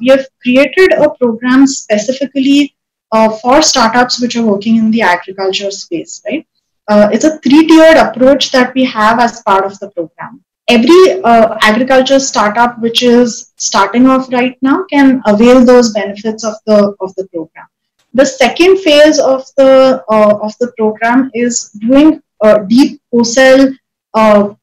we have created a program specifically for startups which are working in the agriculture space, right? It's a three-tiered approach that we have as part of the program. Every agriculture startup which is starting off right now can avail those benefits of the program. The second phase of the program is doing deep co-sell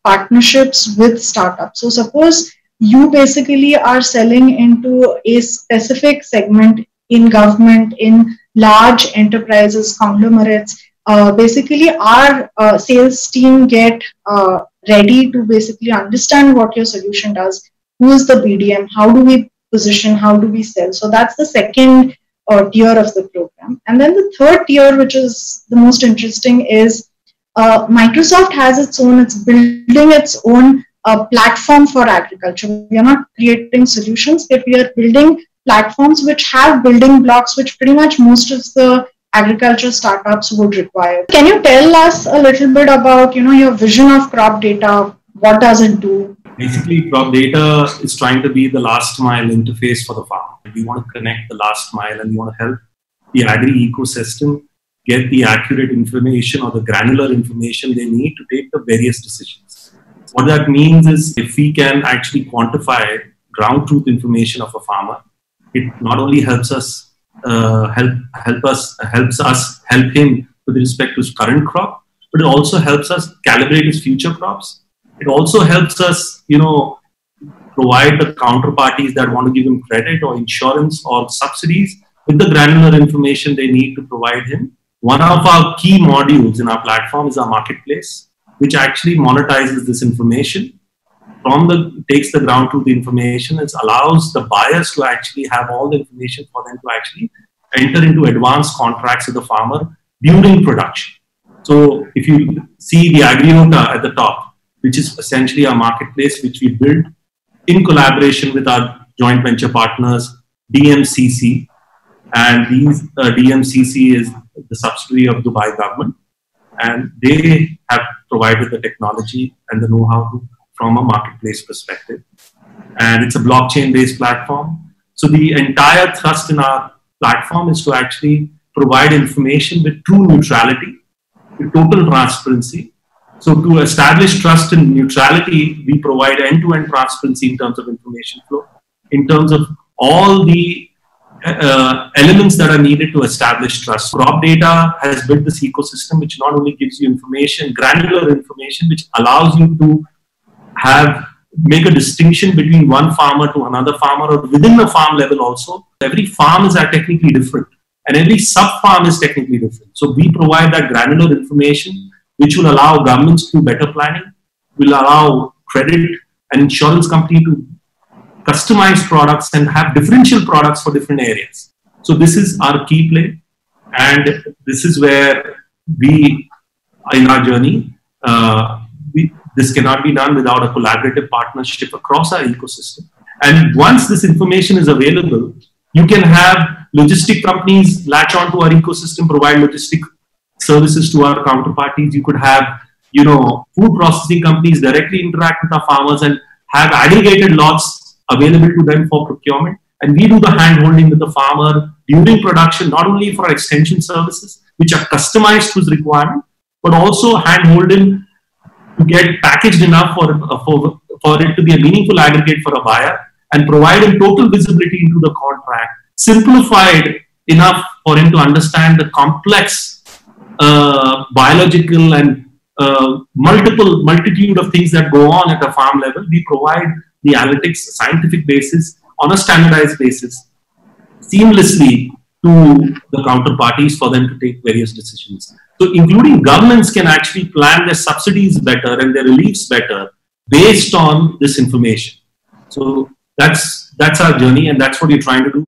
partnerships with startups. So suppose you basically are selling into a specific segment in government, in large enterprises, conglomerates. Basically, our sales team get ready to basically understand what your solution does, who is the BDM, how do we position, how do we sell. So that's the second tier of the program. And then the third tier, which is the most interesting, is Microsoft has its own, it's building its own platform for agriculture. We are not creating solutions, but we are building platforms which have building blocks which pretty much most of the agriculture startups would require. Can you tell us a little bit about your vision of crop data? What does it do? Basically, crop data is trying to be the last mile interface for the farmer. We want to connect the last mile and we want to help the agri ecosystem get the accurate information or the granular information they need to take the various decisions. What that means is if we can actually quantify ground truth information of a farmer, it not only helps us helps us help him with respect to his current crop, but it also helps us calibrate his future crops. It also helps us, provide the counterparties that want to give him credit or insurance or subsidies with the granular information they need to provide him. One of our key modules in our platform is our marketplace, which actually monetizes this information. Takes the ground truth information, it allows the buyers to actually have all the information for them to actually enter into advanced contracts with the farmer during production. So if you see the Agriota at the top, which is essentially our marketplace, which we built in collaboration with our joint venture partners, DMCC, and DMCC is the subsidiary of Dubai government, and they have provided the technology and the know-how from a marketplace perspective. And it's a blockchain-based platform. So the entire thrust in our platform is to actually provide information with true neutrality, with total transparency. So to establish trust and neutrality, we provide end-to-end transparency in terms of information flow, in terms of all the elements that are needed to establish trust. Crop data has built this ecosystem which not only gives you information, granular information, which allows you to make a distinction between one farmer to another farmer or within the farm level also. Every farm is technically different and every sub-farm is technically different. So we provide that granular information which will allow governments to do better planning, will allow credit and insurance company to customize products and have differential products for different areas. So this is our key play, and this is where we are in our journey. This cannot be done without a collaborative partnership across our ecosystem. And once this information is available, you can have logistic companies latch onto our ecosystem, provide logistic services to our counterparties. You could have, food processing companies directly interact with our farmers and have aggregated lots available to them for procurement. And we do the hand-holding with the farmer during production, not only for extension services, which are customized to his requirement, but also hand-holding to get packaged enough for it to be a meaningful aggregate for a buyer and provide him total visibility into the contract, simplified enough for him to understand the complex biological and multitude of things that go on at a farm level. We provide the analytics, scientific basis on a standardized basis, seamlessly to the counterparties for them to take various decisions. So including governments can actually plan their subsidies better and their reliefs better based on this information. So that's our journey, and that's what we're trying to do.